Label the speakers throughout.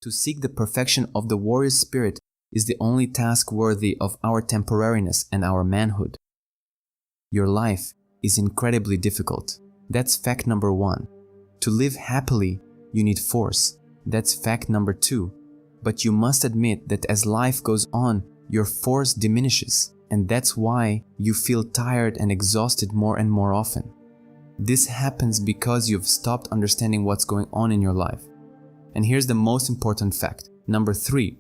Speaker 1: To seek the perfection of the warrior spirit is the only task worthy of our temporariness and our manhood. Your life is incredibly difficult. That's fact number 1. To live happily, you need force. That's fact number 2. But you must admit that as life goes on, your force diminishes, and that's why you feel tired and exhausted more and more often. This happens because you've stopped understanding what's going on in your life. And here's the most important fact. Number 3,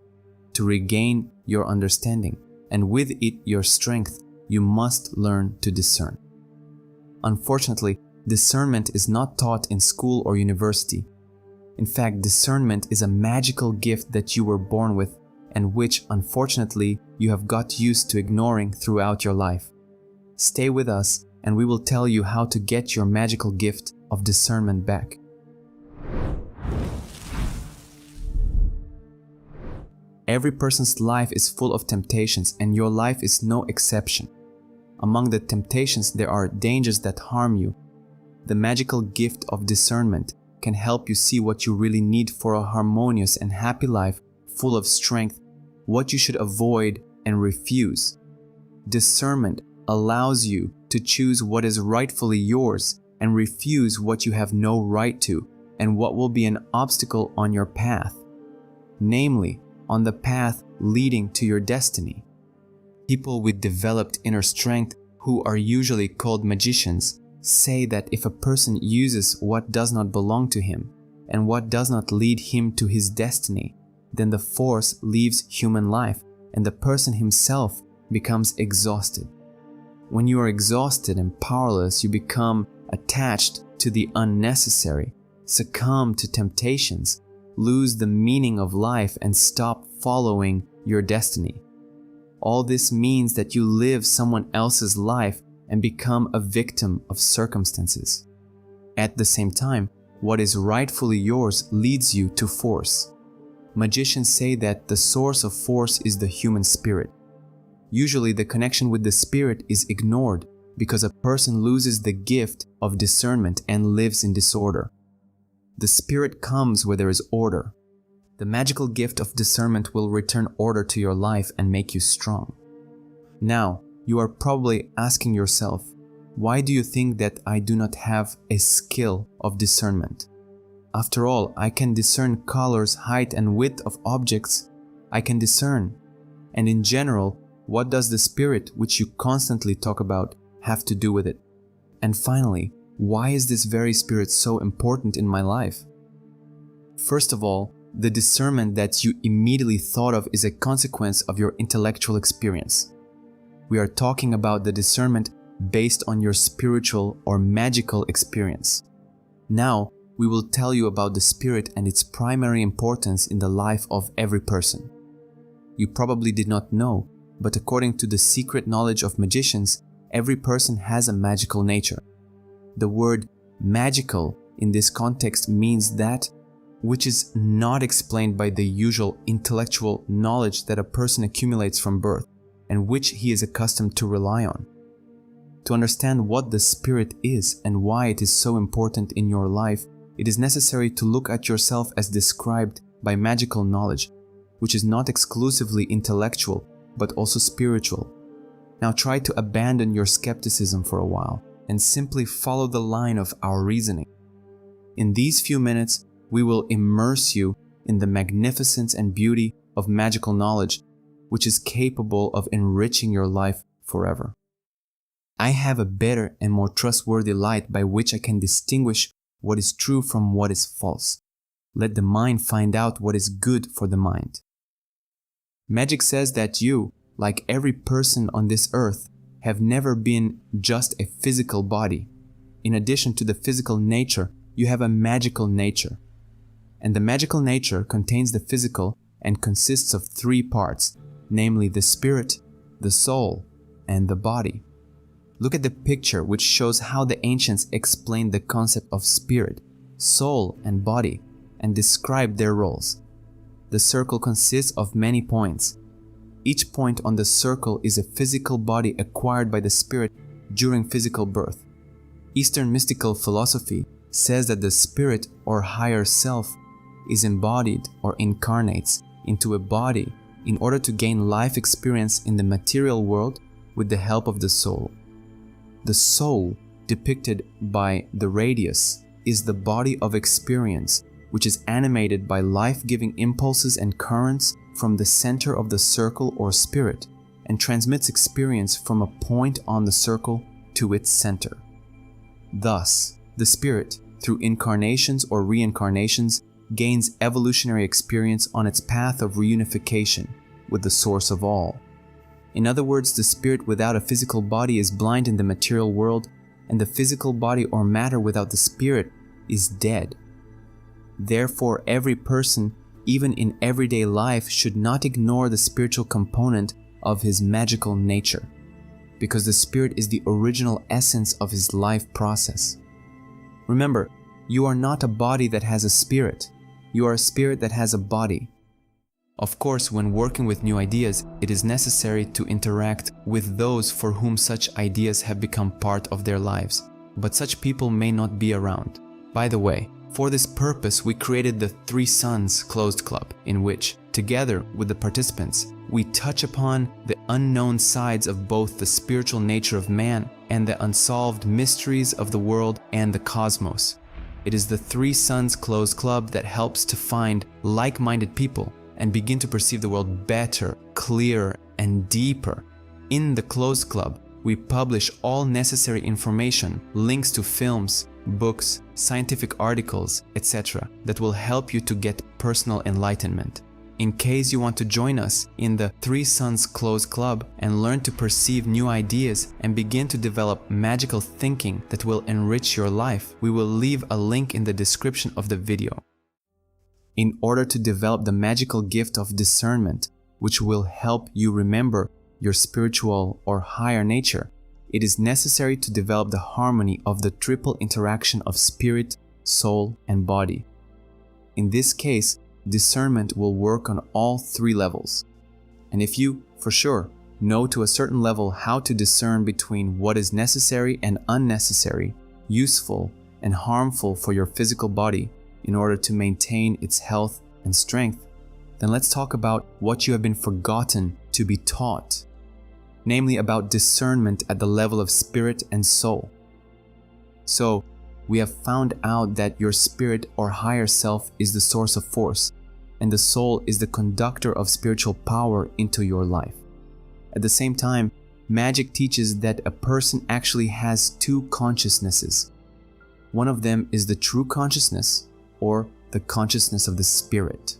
Speaker 1: to regain your understanding, and with it your strength, you must learn to discern. Unfortunately, discernment is not taught in school or university. In fact, discernment is a magical gift that you were born with and which, unfortunately, you have got used to ignoring throughout your life. Stay with us and we will tell you how to get your magical gift of discernment back. Every person's life is full of temptations and your life is no exception. Among the temptations there are dangers that harm you. The magical gift of discernment can help you see what you really need for a harmonious and happy life full of strength, what you should avoid and refuse. Discernment allows you to choose what is rightfully yours and refuse what you have no right to and what will be an obstacle on your path, namely, on the path leading to your destiny. People with developed inner strength, who are usually called magicians, say that if a person uses what does not belong to him and what does not lead him to his destiny, then the force leaves human life and the person himself becomes exhausted. When you are exhausted and powerless, you become attached to the unnecessary, succumb to temptations, lose the meaning of life and stop following your destiny. All this means that you live someone else's life and become a victim of circumstances. At the same time, what is rightfully yours leads you to force. Magicians say that the source of force is the human spirit. Usually the connection with the spirit is ignored because a person loses the gift of discernment and lives in disorder. The spirit comes where there is order. The magical gift of discernment will return order to your life and make you strong. Now, you are probably asking yourself, why do you think that I do not have a skill of discernment? After all, I can discern colors, height and width of objects. I can discern. And in general, what does the spirit, which you constantly talk about, have to do with it? And finally, why is this very spirit so important in my life? First of all, the discernment that you immediately thought of is a consequence of your intellectual experience. We are talking about the discernment based on your spiritual or magical experience. Now, we will tell you about the spirit and its primary importance in the life of every person. You probably did not know, but according to the secret knowledge of magicians, every person has a magical nature. The word magical in this context means that which is not explained by the usual intellectual knowledge that a person accumulates from birth and which he is accustomed to rely on. To understand what the spirit is and why it is so important in your life, it is necessary to look at yourself as described by magical knowledge, which is not exclusively intellectual, but also spiritual. Now try to abandon your skepticism for a while and simply follow the line of our reasoning. In these few minutes, we will immerse you in the magnificence and beauty of magical knowledge, which is capable of enriching your life forever. I have a better and more trustworthy light by which I can distinguish what is true from what is false. Let the mind find out what is good for the mind. Magic says that you, like every person on this earth, have never been just a physical body. In addition to the physical nature, you have a magical nature. And the magical nature contains the physical and consists of 3 parts, namely the spirit, the soul, and the body. Look at the picture which shows how the ancients explained the concept of spirit, soul, and body, and described their roles. The circle consists of many points. Each point on the circle is a physical body acquired by the spirit during physical birth. Eastern mystical philosophy says that the spirit or higher self is embodied or incarnates into a body in order to gain life experience in the material world with the help of the soul. The soul, depicted by the radius, is the body of experience, which is animated by life-giving impulses and currents from the center of the circle or spirit, and transmits experience from a point on the circle to its center. Thus, the spirit, through incarnations or reincarnations, gains evolutionary experience on its path of reunification with the source of all. In other words, the spirit without a physical body is blind in the material world, and the physical body or matter without the spirit is dead. Therefore, every person, even in everyday life, should not ignore the spiritual component of his magical nature, because the spirit is the original essence of his life process. Remember, you are not a body that has a spirit. You are a spirit that has a body. Of course, when working with new ideas, it is necessary to interact with those for whom such ideas have become part of their lives, but such people may not be around. By the way, for this purpose, we created the Three Suns Closed Club, in which, together with the participants, we touch upon the unknown sides of both the spiritual nature of man and the unsolved mysteries of the world and the cosmos. It is the Three Suns Closed Club that helps to find like-minded people and begin to perceive the world better, clearer, and deeper. In the Closed Club, we publish all necessary information, links to films, books, scientific articles, etc. that will help you to get personal enlightenment. In case you want to join us in the Three Suns Closed Club and learn to perceive new ideas and begin to develop magical thinking that will enrich your life, we will leave a link in the description of the video. In order to develop the magical gift of discernment, which will help you remember your spiritual or higher nature, it is necessary to develop the harmony of the triple interaction of spirit, soul, and body. In this case, discernment will work on all three levels. And if you, for sure, know to a certain level how to discern between what is necessary and unnecessary, useful and harmful for your physical body in order to maintain its health and strength, then let's talk about what you have been forgotten to be taught, namely about discernment at the level of spirit and soul. So, we have found out that your spirit or higher self is the source of force, and the soul is the conductor of spiritual power into your life. At the same time, magic teaches that a person actually has two consciousnesses. One of them is the true consciousness, or the consciousness of the spirit.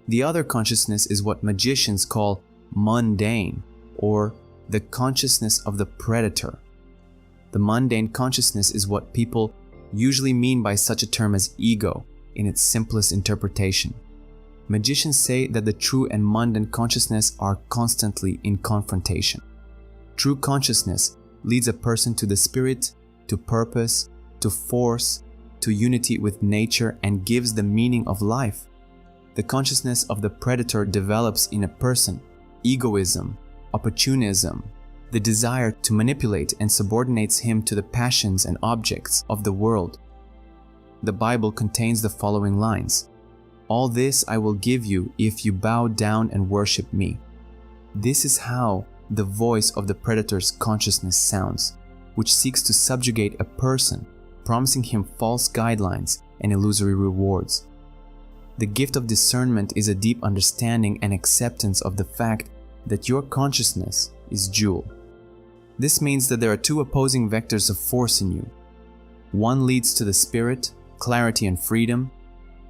Speaker 1: The other consciousness is what magicians call mundane, or the consciousness of the predator. The mundane consciousness is what people usually mean by such a term as ego in its simplest interpretation. Magicians say that the true and mundane consciousness are constantly in confrontation. True consciousness leads a person to the spirit, to purpose, to force, to unity with nature, and gives the meaning of life. The consciousness of the predator develops in a person egoism, opportunism, the desire to manipulate, and subordinates him to the passions and objects of the world. The Bible contains the following lines: "All this I will give you if you bow down and worship me." This is how the voice of the predator's consciousness sounds, which seeks to subjugate a person, promising him false guidelines and illusory rewards. The gift of discernment is a deep understanding and acceptance of the fact that your consciousness is dual. This means that there are two opposing vectors of force in you. One leads to the spirit, clarity and freedom.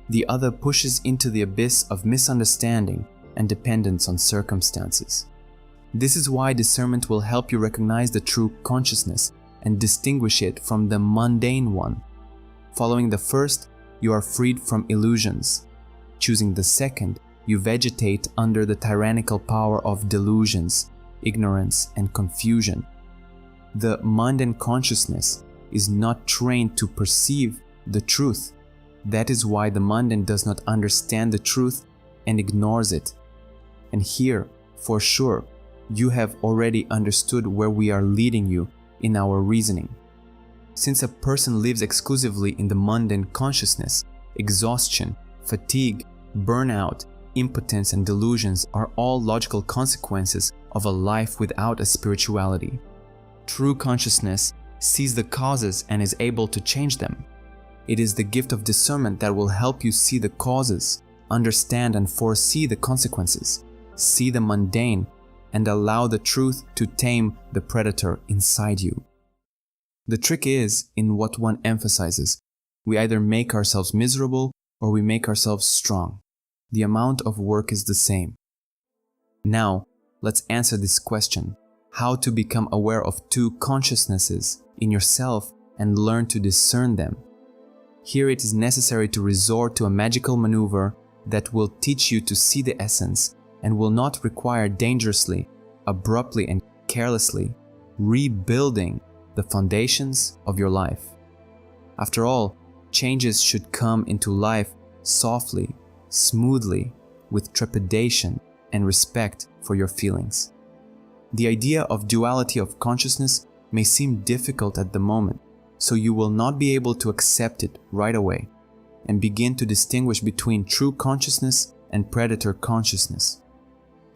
Speaker 1: The other pushes into the abyss of misunderstanding and dependence on circumstances. This is why discernment will help you recognize the true consciousness and distinguish it from the mundane one. Following the first, you are freed from illusions. Choosing the second, you vegetate under the tyrannical power of delusions, ignorance, and confusion. The mundane consciousness is not trained to perceive the truth. That is why the mundane does not understand the truth and ignores it. And here, for sure, you have already understood where we are leading you in our reasoning. Since a person lives exclusively in the mundane consciousness, exhaustion, fatigue, burnout, impotence, and delusions are all logical consequences of a life without a spirituality. True consciousness sees the causes and is able to change them. It is the gift of discernment that will help you see the causes, understand and foresee the consequences, see the mundane, and allow the truth to tame the predator inside you. The trick is in what one emphasizes. We either make ourselves miserable or we make ourselves strong. The amount of work is the same. Now, let's answer this question: how to become aware of two consciousnesses in yourself and learn to discern them. Here it is necessary to resort to a magical maneuver that will teach you to see the essence and will not require dangerously, abruptly and carelessly rebuilding the foundations of your life. After all, changes should come into life softly, smoothly, with trepidation and respect for your feelings. The idea of duality of consciousness may seem difficult at the moment, so you will not be able to accept it right away and begin to distinguish between true consciousness and predator consciousness.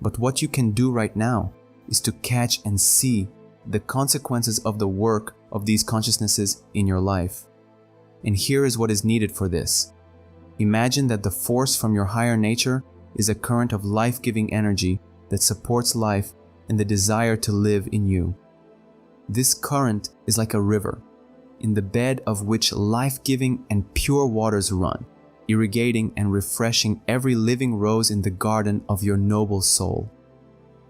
Speaker 1: But what you can do right now is to catch and see the consequences of the work of these consciousnesses in your life. And here is what is needed for this. Imagine that the force from your higher nature is a current of life-giving energy that supports life and the desire to live in you. This current is like a river, in the bed of which life-giving and pure waters run, irrigating and refreshing every living rose in the garden of your noble soul.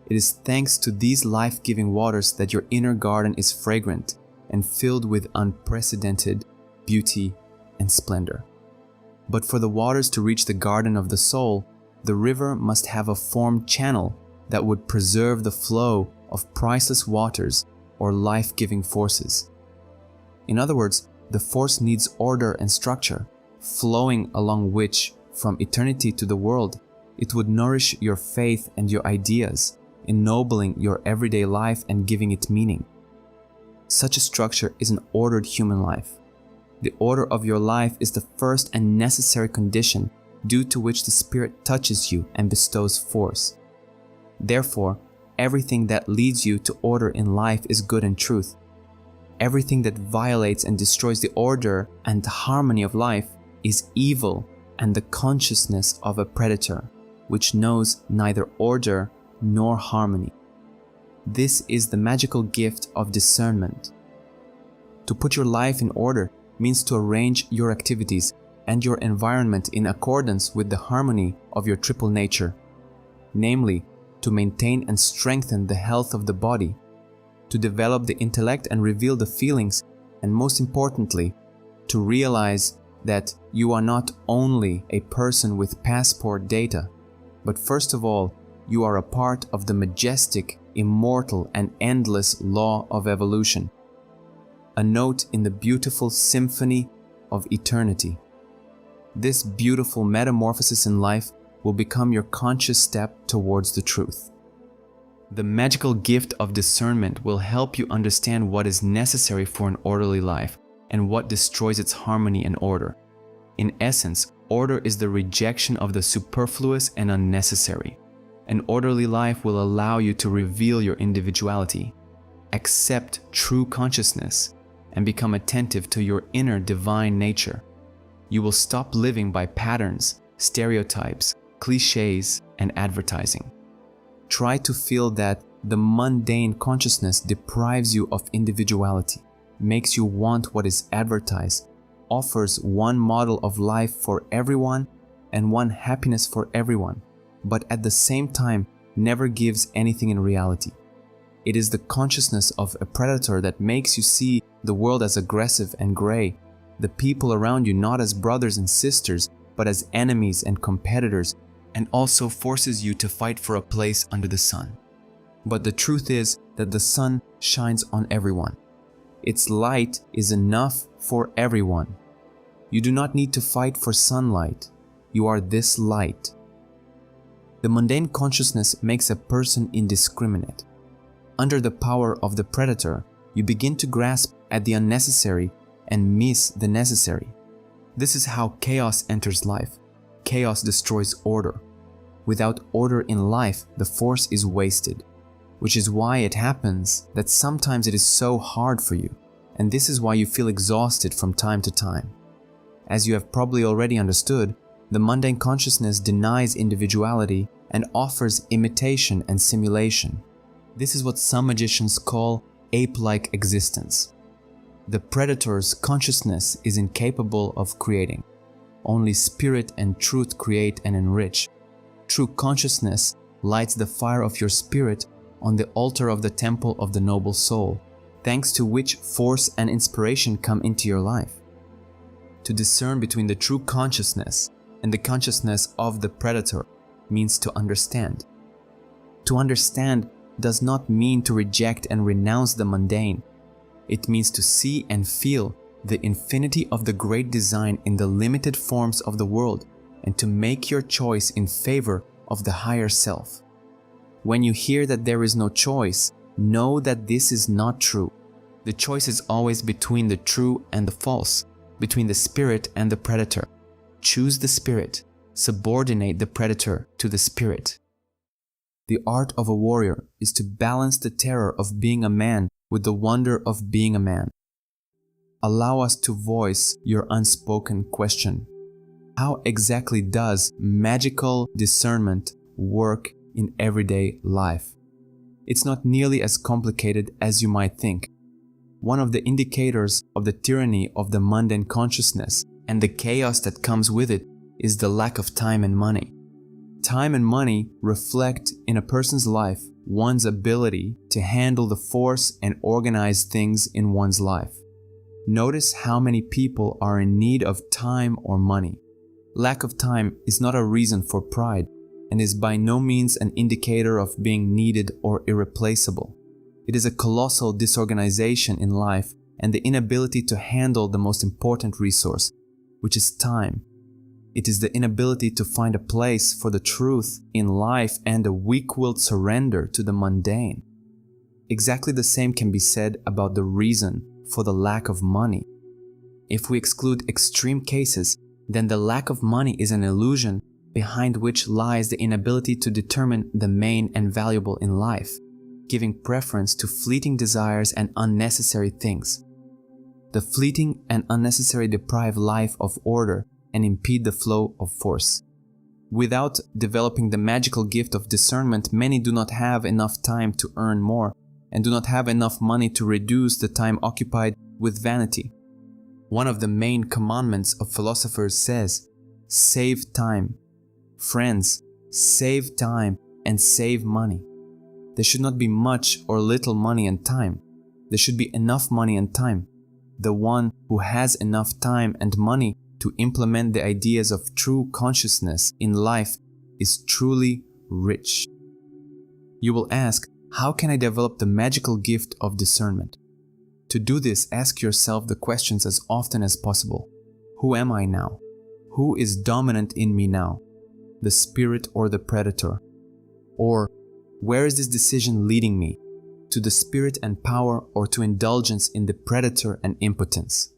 Speaker 1: It is thanks to these life-giving waters that your inner garden is fragrant and filled with unprecedented beauty and splendor. But for the waters to reach the garden of the soul, the river must have a formed channel that would preserve the flow of priceless waters or life-giving forces. In other words, the force needs order and structure, flowing along which, from eternity to the world, it would nourish your faith and your ideas, ennobling your everyday life and giving it meaning. Such a structure is an ordered human life. The order of your life is the first and necessary condition due to which the Spirit touches you and bestows force. Therefore, everything that leads you to order in life is good and truth. Everything that violates and destroys the order and harmony of life is evil and the consciousness of a predator, which knows neither order nor harmony. This is the magical gift of discernment. To put your life in order means to arrange your activities and your environment in accordance with the harmony of your triple nature, namely, to maintain and strengthen the health of the body, to develop the intellect and reveal the feelings, and most importantly, to realize that you are not only a person with passport data, but first of all, you are a part of the majestic, immortal, and endless law of evolution, a note in the beautiful symphony of eternity. This beautiful metamorphosis in life will become your conscious step towards the truth. The magical gift of discernment will help you understand what is necessary for an orderly life and what destroys its harmony and order. In essence, order is the rejection of the superfluous and unnecessary. An orderly life will allow you to reveal your individuality, accept true consciousness, and become attentive to your inner divine nature. You will stop living by patterns, stereotypes, cliches, and advertising. Try to feel that the mundane consciousness deprives you of individuality, makes you want what is advertised, offers one model of life for everyone and one happiness for everyone, but at the same time never gives anything in reality. It is the consciousness of a predator that makes you see the world as aggressive and gray, the people around you not as brothers and sisters, but as enemies and competitors, and also forces you to fight for a place under the sun. But the truth is that the sun shines on everyone. Its light is enough for everyone. You do not need to fight for sunlight. You are this light. The mundane consciousness makes a person indiscriminate. Under the power of the predator, you begin to grasp at the unnecessary and miss the necessary. This is how chaos enters life. chaos destroys order. Without order in life, the force is wasted, which is why it happens that sometimes it is so hard for you, and this is why you feel exhausted from time to time. As you have probably already understood, the mundane consciousness denies individuality and offers imitation and simulation. This is what some magicians call ape-like existence. The predator's consciousness is incapable of creating. Only spirit and truth create and enrich. True consciousness lights the fire of your spirit on the altar of the temple of the noble soul, thanks to which force and inspiration come into your life. To discern between the true consciousness and the consciousness of the predator means to understand. To understand does not mean to reject and renounce the mundane. It means to see and feel the infinity of the great design in the limited forms of the world and to make your choice in favor of the higher self. When you hear that there is no choice, know that this is not true. The choice is always between the true and the false, between the spirit and the predator. Choose the spirit, subordinate the predator to the spirit. The art of a warrior is to balance the terror of being a man with the wonder of being a man. Allow us to voice your unspoken question. How exactly does magical discernment work in everyday life? It's not nearly as complicated as you might think. One of the indicators of the tyranny of the mundane consciousness and the chaos that comes with it is the lack of time and money. Time and money reflect in a person's life one's ability to handle the force and organize things in one's life. Notice how many people are in need of time or money. Lack of time is not a reason for pride and is by no means an indicator of being needed or irreplaceable. It is a colossal disorganization in life and the inability to handle the most important resource, which is time. It is the inability to find a place for the truth in life and a weak-willed surrender to the mundane. Exactly the same can be said about the reason for the lack of money. If we exclude extreme cases, then the lack of money is an illusion behind which lies the inability to determine the main and valuable in life, giving preference to fleeting desires and unnecessary things. The fleeting and unnecessary deprive life of order and impede the flow of force. Without developing the magical gift of discernment, many do not have enough time to earn more and do not have enough money to reduce the time occupied with vanity. One of the main commandments of philosophers says, "Save time." Friends, save time and save money. There should not be much or little money and time. There should be enough money and time. The one who has enough time and money to implement the ideas of true consciousness in life is truly rich. You will ask, how can I develop the magical gift of discernment? To do this, ask yourself the questions as often as possible. Who am I now? Who is dominant in me now? The spirit or the predator? Or, where is this decision leading me? To the spirit and power or to indulgence in the predator and impotence?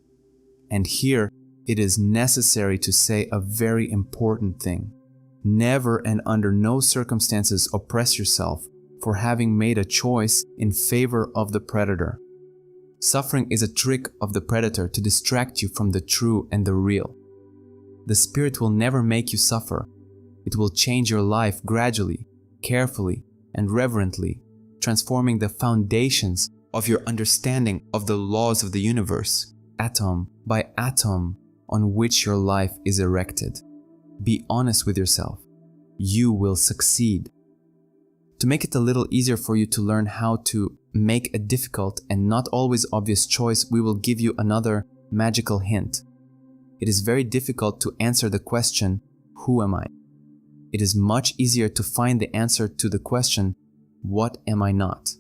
Speaker 1: And here, it is necessary to say a very important thing. Never and under no circumstances oppress yourself for having made a choice in favor of the predator. Suffering is a trick of the predator to distract you from the true and the real. The spirit will never make you suffer. It will change your life gradually, carefully, and reverently, transforming the foundations of your understanding of the laws of the universe, atom by atom, on which your life is erected. Be honest with yourself. You will succeed. To make it a little easier for you to learn how to make a difficult and not always obvious choice, we will give you another magical hint. It is very difficult to answer the question, who am I? It is much easier to find the answer to the question, what am I not?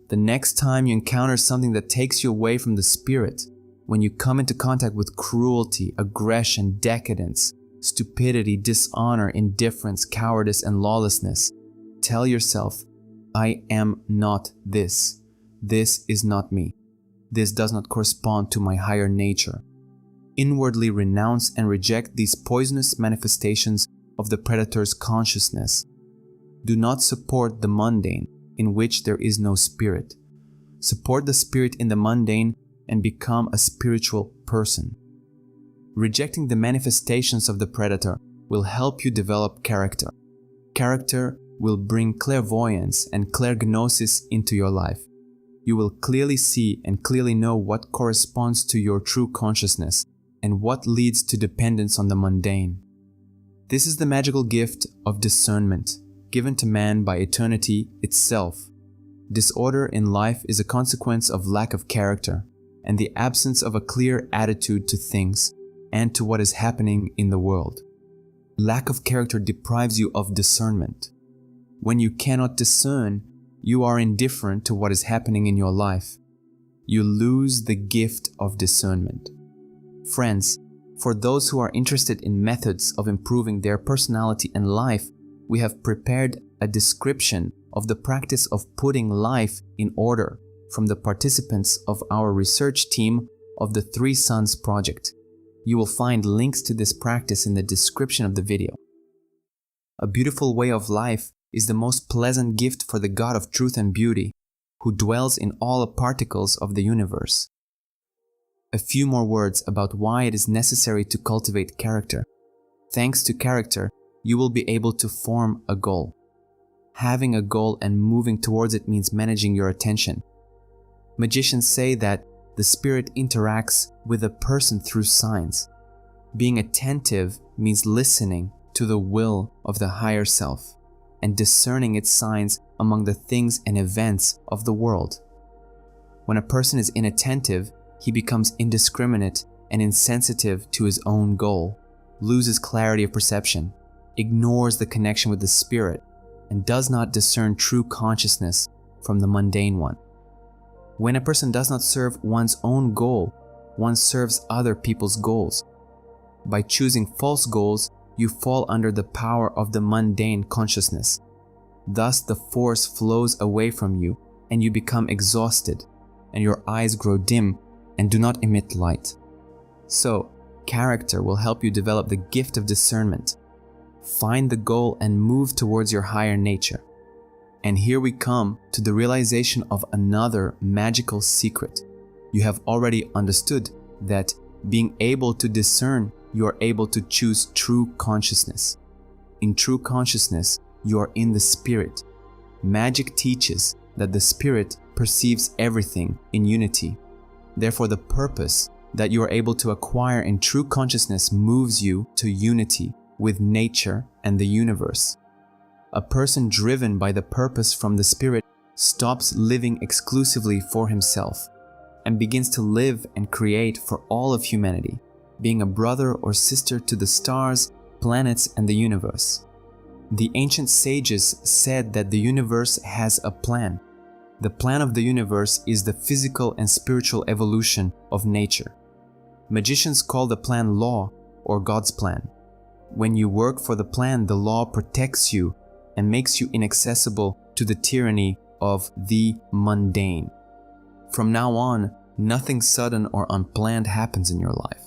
Speaker 1: The next time you encounter something that takes you away from the spirit, when you come into contact with cruelty, aggression, decadence, stupidity, dishonor, indifference, cowardice, and lawlessness, tell yourself, I am not this. This is not me. This does not correspond to my higher nature. inwardly renounce and reject these poisonous manifestations of the predator's consciousness. Do not support the mundane, in which there is no spirit. Support the spirit in the mundane and become a spiritual person. Rejecting the manifestations of the predator will help you develop character. Character will bring clairvoyance and clairgnosis into your life. You will clearly see and clearly know what corresponds to your true consciousness and what leads to dependence on the mundane. This is the magical gift of discernment, given to man by eternity itself. Disorder in life is a consequence of lack of character and the absence of a clear attitude to things and to what is happening in the world. Lack of character deprives you of discernment. When you cannot discern, you are indifferent to what is happening in your life. You lose the gift of discernment. Friends, for those who are interested in methods of improving their personality and life, we have prepared a description of the practice of putting life in order from the participants of our research team of the Three Sons Project. You will find links to this practice in the description of the video. A beautiful way of life is the most pleasant gift for the God of truth and beauty, who dwells in all the particles of the universe. A few more words about why it is necessary to cultivate character. Thanks to character, you will be able to form a goal. Having a goal and moving towards it means managing your attention. Magicians say that the spirit interacts with a person through signs. Being attentive means listening to the will of the higher self and discerning its signs among the things and events of the world. When a person is inattentive, he becomes indiscriminate and insensitive to his own goal, loses clarity of perception, ignores the connection with the spirit, and does not discern true consciousness from the mundane one. When a person does not serve one's own goal, one serves other people's goals. By choosing false goals, you fall under the power of the mundane consciousness. Thus, the force flows away from you and you become exhausted, and your eyes grow dim and do not emit light. So, character will help you develop the gift of discernment. Find the goal and move towards your higher nature. And here we come to the realization of another magical secret. You have already understood that being able to discern, you are able to choose true consciousness. In true consciousness, you are in the spirit. Magic teaches that the spirit perceives everything in unity. Therefore, the purpose that you are able to acquire in true consciousness moves you to unity with nature and the universe. A person driven by the purpose from the spirit stops living exclusively for himself and begins to live and create for all of humanity, being a brother or sister to the stars, planets, and the universe. The ancient sages said that the universe has a plan. The plan of the universe is the physical and spiritual evolution of nature. Magicians call the plan law or God's plan. When you work for the plan, the law protects you and makes you inaccessible to the tyranny of the mundane. From now on, nothing sudden or unplanned happens in your life.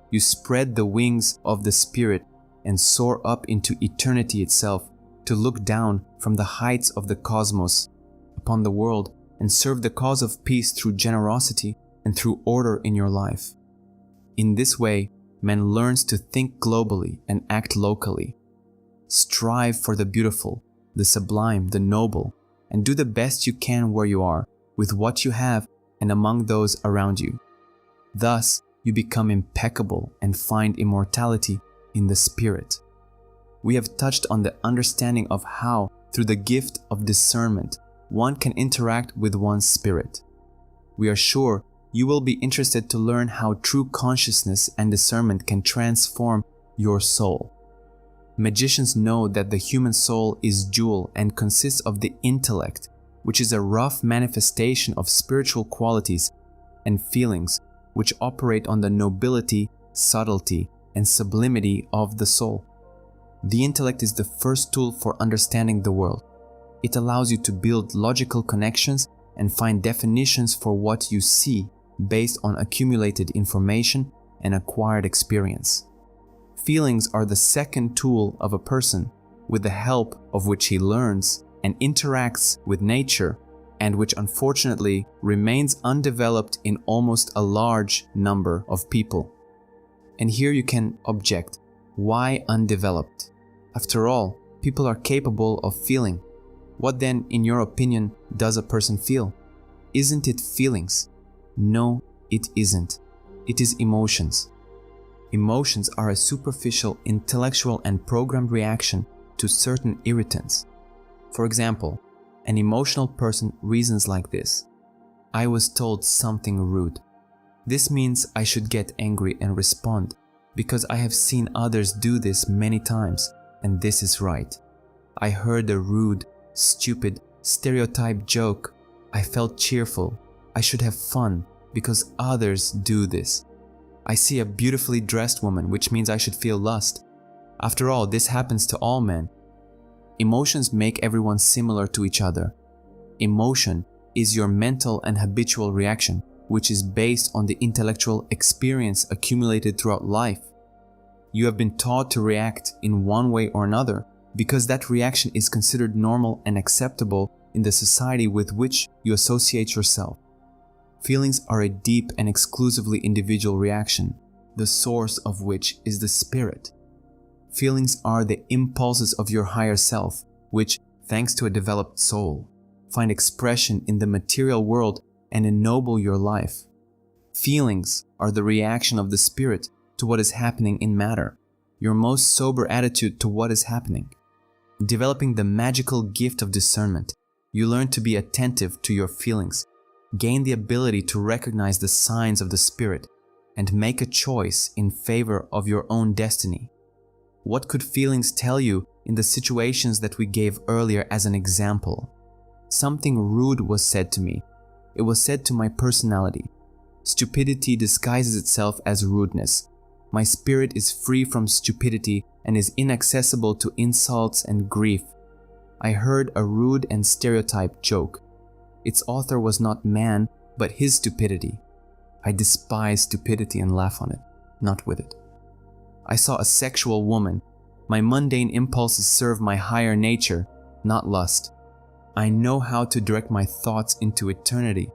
Speaker 1: You spread the wings of the spirit and soar up into eternity itself to look down from the heights of the cosmos upon the world and serve the cause of peace through generosity and through order in your life. In this way, man learns to think globally and act locally. Strive for the beautiful, the sublime, the noble, and do the best you can where you are, with what you have and among those around you. Thus, you become impeccable and find immortality in the spirit. We have touched on the understanding of how, through the gift of discernment, one can interact with one's spirit. We are sure you will be interested to learn how true consciousness and discernment can transform your soul. Magicians know that the human soul is dual and consists of the intellect, which is a rough manifestation of spiritual qualities, and feelings, which operate on the nobility, subtlety, and sublimity of the soul. The intellect is the first tool for understanding the world. It allows you to build logical connections and find definitions for what you see based on accumulated information and acquired experience. Feelings are the second tool of a person, with the help of which he learns and interacts with nature, and which unfortunately remains undeveloped in almost a large number of people. And here you can object, why undeveloped? After all, people are capable of feeling. What then, in your opinion, does a person feel? Isn't it feelings? No, it isn't. It is emotions. Emotions are a superficial, intellectual and programmed reaction to certain irritants. For example, an emotional person reasons like this: I was told something rude. This means I should get angry and respond, because I have seen others do this many times, and this is right. I heard a rude, stupid, stereotyped joke. I felt cheerful. I should have fun, because others do this. I see a beautifully dressed woman, which means I should feel lust. After all, this happens to all men. Emotions make everyone similar to each other. Emotion is your mental and habitual reaction, which is based on the intellectual experience accumulated throughout life. You have been taught to react in one way or another because that reaction is considered normal and acceptable in the society with which you associate yourself. Feelings are a deep and exclusively individual reaction, the source of which is the spirit. Feelings are the impulses of your higher self, which, thanks to a developed soul, find expression in the material world and ennoble your life. Feelings are the reaction of the spirit to what is happening in matter, your most sober attitude to what is happening. Developing the magical gift of discernment, you learn to be attentive to your feelings, gain the ability to recognize the signs of the spirit, and make a choice in favor of your own destiny. What could feelings tell you in the situations that we gave earlier as an example? Something rude was said to me. It was said to my personality. Stupidity disguises itself as rudeness. My spirit is free from stupidity and is inaccessible to insults and grief. I heard a rude and stereotyped joke. Its author was not man, but his stupidity. I despise stupidity and laugh on it, not with it. I saw a sexual woman. My mundane impulses serve my higher nature, not lust. I know how to direct my thoughts into eternity.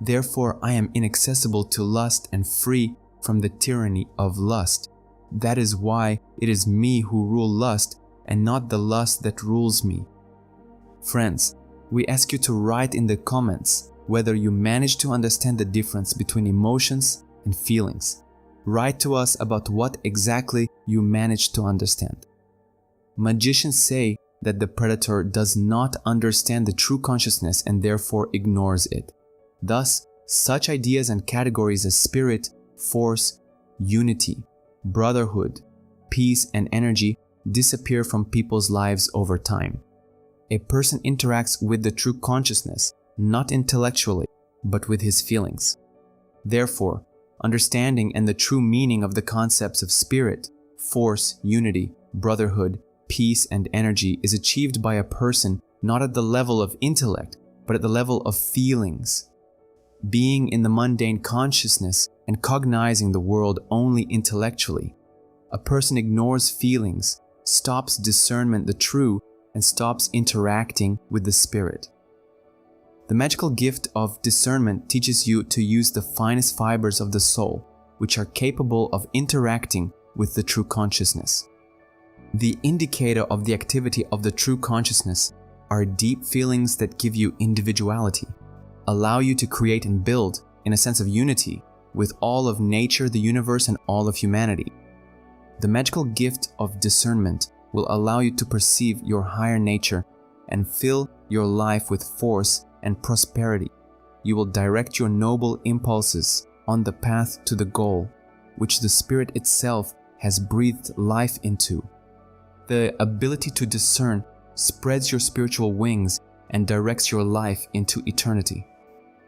Speaker 1: Therefore, I am inaccessible to lust and free from the tyranny of lust. That is why it is me who rule lust and not the lust that rules me. Friends, we ask you to write in the comments whether you manage to understand the difference between emotions and feelings. Write to us about what exactly you managed to understand. Magicians say that the predator does not understand the true consciousness and therefore ignores it. Thus, such ideas and categories as spirit, force, unity, brotherhood, peace, and energy disappear from people's lives over time. A person interacts with the true consciousness, not intellectually, but with his feelings. Therefore, understanding and the true meaning of the concepts of spirit, force, unity, brotherhood, peace, and energy is achieved by a person not at the level of intellect, but at the level of feelings. Being in the mundane consciousness and cognizing the world only intellectually, a person ignores feelings, stops discernment the true, and stops interacting with the spirit. The magical gift of discernment teaches you to use the finest fibers of the soul, which are capable of interacting with the true consciousness. The indicator of the activity of the true consciousness are deep feelings that give you individuality, allow you to create and build in a sense of unity with all of nature, the universe, and all of humanity. The magical gift of discernment will allow you to perceive your higher nature and fill your life with force and prosperity. You will direct your noble impulses on the path to the goal, which the Spirit itself has breathed life into. The ability to discern spreads your spiritual wings and directs your life into eternity,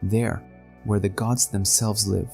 Speaker 1: there where the gods themselves live.